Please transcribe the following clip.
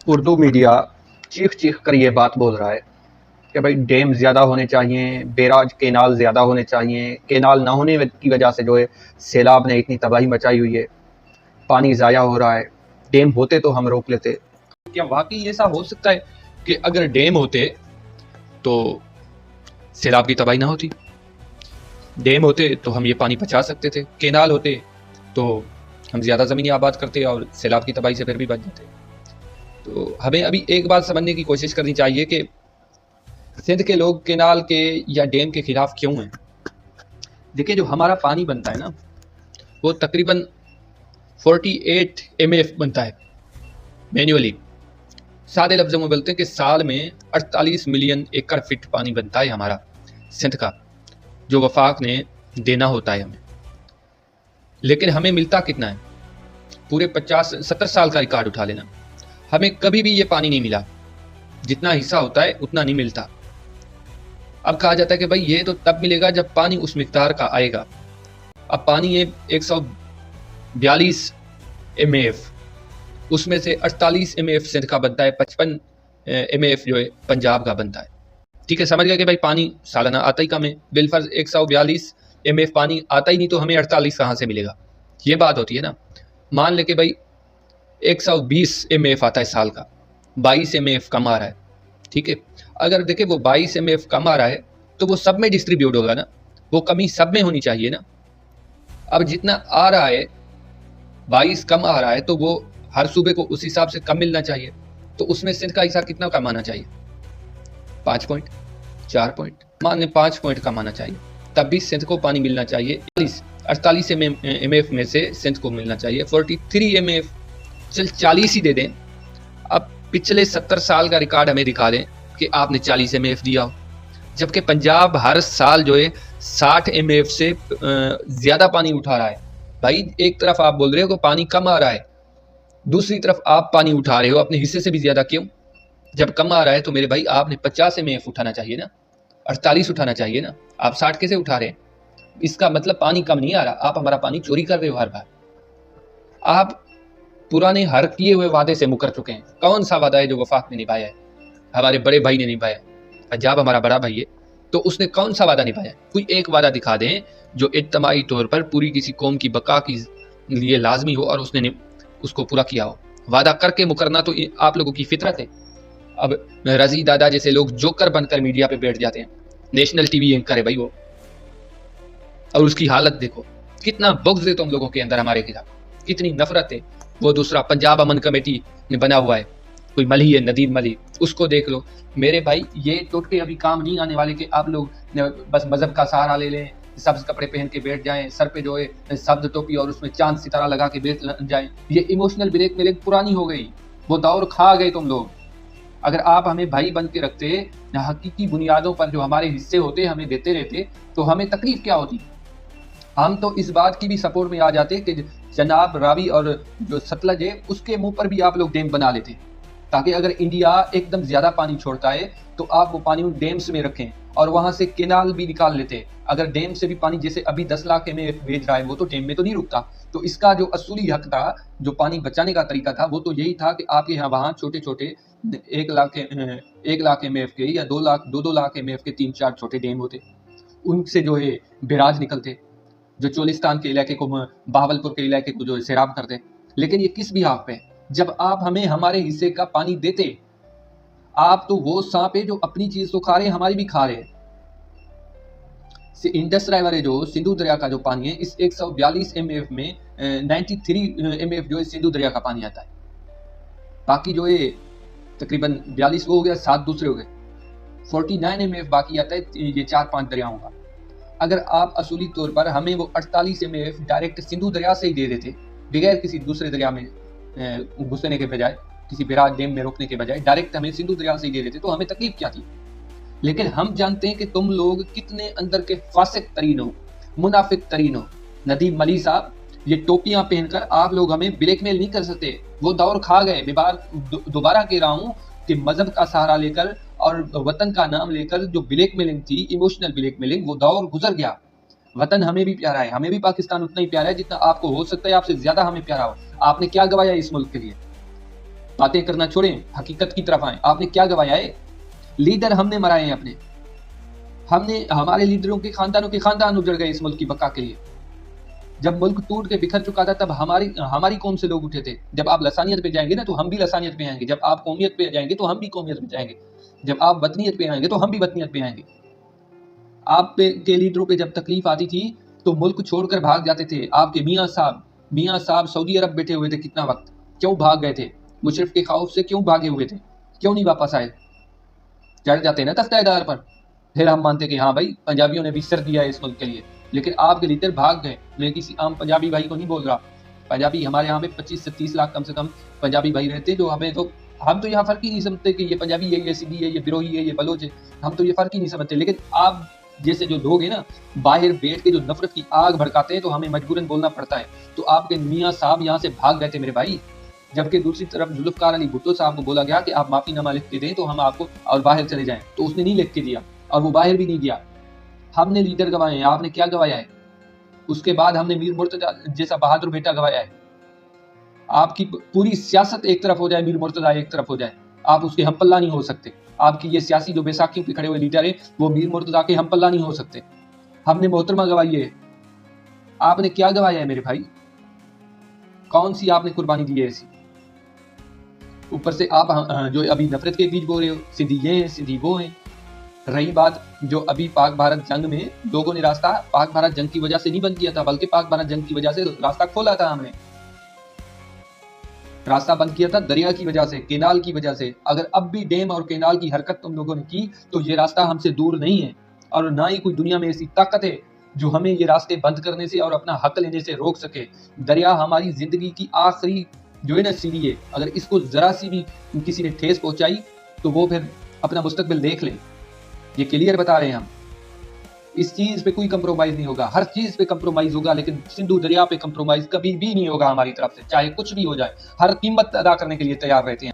Urdu media चीख चीख कर ये बात बोल रहा है कि भाई डैम ज़्यादा होने चाहिए, बैराज केनाल ज़्यादा होने चाहिए, केनाल ना होने की वजह से जो है सैलाब ने इतनी तबाही मचाई हुई है, पानी ज़ाया हो रहा है, डैम होते तो हम रोक लेते। क्या वाकई ऐसा हो सकता है कि अगर डैम होते तो सैलाब की तबाही ना होती? डैम होते तो हम ये पानी बचा सकते थे, केनाल होते तो हम ज़्यादा ज़मीनी आबाद करते और सैलाब की तबाही से फिर भी बच जाते। तो हमें अभी एक बात समझने की कोशिश करनी चाहिए कि सिंध के लोग केनाल के या डैम के खिलाफ क्यों हैं। देखिए, जो हमारा पानी बनता है ना, वो तकरीबन 48 mf बनता है मैन्युअली। सादे लफ्ज़ों में बोलते हैं कि साल में 48 मिलियन एकड़ फिट पानी बनता है हमारा सिंध का, जो वफाक ने देना होता है हमें। लेकिन हमें मिलता कितना है? पूरे 50-70 साल का रिकॉर्ड उठा लेना, हमें कभी भी ये पानी नहीं मिला। जितना हिस्सा होता है उतना नहीं मिलता। अब कहा जाता है कि भाई ये तो तब मिलेगा जब पानी उस मिकदार का आएगा। अब पानी ये 142 mf, उसमें से 48 mf सिंध का बनता है, 55 mf जो है पंजाब का बनता है। ठीक है, समझ गया कि भाई पानी सालाना आता ही कम है। बिलफर्ज 142 mf पानी आता ही नहीं तो हमें 48 कहाँ से मिलेगा? ये बात होती है ना। मान ले कि भाई 120 mf आता है साल का, 22 mf कम आ रहा है। ठीक है, अगर देखे वो 22 mf कम आ रहा है तो वो सब में डिस्ट्रीब्यूट होगा ना, वो कमी सब में होनी चाहिए ना। अब जितना आ रहा है 22 कम आ रहा है तो वो हर सूबे को उस हिसाब से कम मिलना चाहिए। तो उसमें सिंध का हिस्सा कितना कम आना चाहिए? 5 पॉइंट, 4 पॉइंट, मान लें 5 पॉइंट कम आना चाहिए, तब भी सिंध को पानी मिलना चाहिए। 48 mf में से सिंध को मिलना चाहिए 43 mf। चल 40 ही दे दें। अब पिछले 70 साल का रिकॉर्ड हमें दिखा दें कि आपने 40 mf दिया हो, जबकि पंजाब हर साल जो है 60 mf से ज़्यादा पानी उठा रहा है। भाई एक तरफ आप बोल रहे हो कि पानी कम आ रहा है, दूसरी तरफ आप पानी उठा रहे हो अपने हिस्से से भी ज़्यादा। क्यों? जब कम आ रहा है तो मेरे भाई आपने 50 mf उठाना चाहिए ना, 48 उठाना चाहिए ना। आप 60 कैसे उठा रहे हैं? इसका मतलब पानी कम नहीं आ रहा, आप हमारा पानी चोरी कर रहे हो हर बार। आप पुराने हर किए हुए वादे से मुकर चुके हैं। कौन सा वादा है जो वफाक ने निभाया है? हमारे बड़े भाई ने निभाया। पंजाब हमारा बड़ा भाई है, तो उसने कौन सा वादा निभाया? कोई एक वादा दिखा दें जो इज्तिमाई तौर पर पूरी किसी कौम की बका के लिए लाजमी हो और उसने उसको पूरा किया हो। वादा करके मुकरना तो आप लोगों की फितरत है। अब रजी दादा जैसे लोग जोकर बनकर मीडिया पे बैठ जाते हैं, नेशनल टीवी एंकर है भाई वो, और उसकी हालत देखो, कितना बुग़्ज़ है तुम लोगों के अंदर हमारे खिलाफ, कितनी नफरत है। वो दूसरा पंजाब अमन कमेटी में बना हुआ है, कोई मली है, नदीम मली, उसको देख लो। मेरे भाई ये टोटके अभी काम नहीं आने वाले कि आप लोग बस मजहब का सहारा ले लें, सब्ज कपड़े पहन के बैठ जाएं, सर पे जो है सब्ज टोपी और उसमें चांद सितारा लगा के बैठ जाएं। ये इमोशनल ब्लैकमेलिंग पुरानी हो गई, वो दौर खा गए तुम लोग। अगर आप हमें भाई बन के रखते, हकीकी बुनियादों पर जो हमारे हिस्से होते हमें देते रहते, तो हमें तकलीफ क्या होती? हम तो इस बात की भी सपोर्ट में आ जाते कि जनाब रावी और जो सतलज है उसके मुंह पर भी आप लोग डैम बना लेते, ताकि अगर इंडिया एकदम ज़्यादा पानी छोड़ता है तो आप वो पानी उन डैम्स में रखें और वहाँ से केनाल भी निकाल लेते। अगर डैम से भी पानी जैसे अभी 10 लाख में भेज रहा है, वो तो डैम में तो नहीं रुकता। तो इसका जो असूली हक था, जो पानी बचाने का तरीका था, वो तो यही था कि आपके यहाँ वहाँ छोटे छोटे 1 लाख MF के या 2 लाख MF के 3-4 छोटे डैम होते, उनसे जो है बैराज निकलते जो चोलिस्तान के इलाके को, बहावलपुर के इलाके को जो सैराब करते। लेकिन ये किस बिहाफ पे? जब आप हमें हमारे हिस्से का पानी देते। आप तो वो सांप है जो अपनी चीज तो खा रहे हैं, हमारी भी खा रहे हैं। इंडस रिवर है जो सिंधु दरिया का जो पानी है, इस 142 MF में 93 MF जो है सिंधु दरिया का पानी आता है। बाकी जो है तकरीबन 42 वो हो गया, 7 दूसरे हो गए, 49 MF बाकी आता है ये 4-5 दरियाओं का। अगर आप असूली तौर पर हमें वो 48 MF डायरेक्ट सिंधु दरिया से ही दे देते, बगैर किसी दूसरे दरिया में घुसने के बजाय, किसी बैराज डैम में रोकने के बजाय डायरेक्ट हमें सिंधु दरिया से ही दे देते, तो हमें तकलीफ क्या थी? लेकिन हम जानते हैं कि तुम लोग कितने अंदर के फासिक तरीन हो, मुनाफिक तरीन हो। नदीम मली साहब, ये टोपियां पहनकर आप लोग हमें ब्लैकमेल नहीं कर सकते, वो दौर खा गए। दोबारा कह रहा हूँ कि मजहब का सहारा लेकर और वतन का नाम लेकर जो ब्लैकमेलिंग थी, इमोशनल ब्लैकमेलिंग, वो दौर गुजर गया। वतन हमें भी प्यारा है, हमें भी पाकिस्तान उतना ही प्यारा है जितना आपको हो सकता है आपसे ज्यादा हमें प्यारा हो। आपने क्या गवाया इस मुल्क के लिए? बातें करना छोड़ें, हकीकत की तरफ आए। आपने क्या गवाया है? लीडर हमने मराए हैं अपने, हमारे लीडरों के खानदान उजड़ गए इस मुल्क की बका के लिए। जब मुल्क टूट के बिखर चुका था तब हमारी कौम से लोग उठे थे। जब आप लसानियत पे जाएंगे ना तो हम भी लसानियत पे आएंगे, जब आप कौमियत पे जाएंगे तो हम भी कौमियत पे जाएंगे, जब आप वतनियत पे आएंगे तो हम भी वतनियत पे आएंगे। आप के लीडरों पे जब तकलीफ आती थी तो मुल्क छोड़कर भाग जाते थे। आपके मियाँ साहब सऊदी अरब बैठे हुए थे, कितना वक्त, क्यों भाग गए थे? मुशर्रफ के खौफ से क्यों भागे हुए थे? क्यों नहीं वापस आए? चढ़ जाते ना तख्तादार पर, फिर हम मानते कि हाँ भाई पंजाबियों ने भी सर दिया है इस मुल्क के लिए। लेकिन आपके लीडर भाग गए। मैं किसी आम पंजाबी भाई को नहीं बोल रहा। पंजाबी हमारे यहाँ पे 25 से 30 लाख कम से कम पंजाबी भाई रहते हैं, जो हम तो यहाँ फर्क ही नहीं समझते कि ये पंजाबी है, ये सिंधी है, ये बिरोही है, ये बलोच है। हम तो ये फर्क ही नहीं समझते। लेकिन आप जैसे जो लोग हैं ना, बाहर बैठ के जो नफरत की आग भड़काते हैं, तो हमें मजबूरन बोलना पड़ता है। तो आपके मियाँ साहब यहाँ से भाग गए थे मेरे भाई, जबकि दूसरी तरफ जुल्फकार अली भुट्टो साहब को बोला गया कि आप माफीनामा लिख के दें तो हम आपको और बाहर चले जाएं, तो उसने नहीं लिख के दिया और वो बाहर भी नहीं गया। हमने लीडर गवाए हैं, आपने क्या गवाया है? उसके बाद हमने मीर मुर्तजा जैसा बहादुर बेटा गवाया है। आपकी पूरी सियासत एक तरफ हो जाए, मीर मुर्तजा एक तरफ हो जाए, आप उसके हम पल्ला नहीं हो सकते। आपकी ये सियासी जो बैसाखियों पे खड़े हुए लीडर है, वो मीर मुर्तजा के हम पल्ला नहीं हो सकते। हमने मोहतरमा गवाई है, आपने क्या गवाया है मेरे भाई? कौन सी आपने कुर्बानी दी है ऐसी? ऊपर से आप जो अभी नफरत के बीज बो रहे हो, सिंधी ये है, सिंधी वो है। रही बात जो अभी पाक भारत जंग में लोगों ने रास्ता पाक भारत जंग की वजह से नहीं बंद किया था, बल्कि पाक भारत जंग की वजह से रास्ता खोला था। हमने रास्ता बंद किया था दरिया की वजह से, केनाल की वजह से। अगर अब भी डैम और केनाल की हरकत तुम लोगों ने की तो ये रास्ता हमसे दूर नहीं है, और ना ही कोई दुनिया में ऐसी ताकत है जो हमें ये रास्ते बंद करने से और अपना हक लेने से रोक सके। दरिया हमारी जिंदगी की आखिरी जो है ना सीढ़ी है, अगर इसको जरा सी भी किसी ने ठेस पहुंचाई तो वो फिर अपना मुस्तकबिल देख ले। ये क्लियर बता रहे हैं हम। इस चीज पे कोई कंप्रोमाइज नहीं होगा, हर चीज पे कंप्रोमाइज होगा, लेकिन सिंधु दरिया पे कंप्रोमाइज कभी भी नहीं होगा हमारी तरफ से, चाहे कुछ भी हो जाए। हर कीमत अदा करने के लिए तैयार रहते हैं।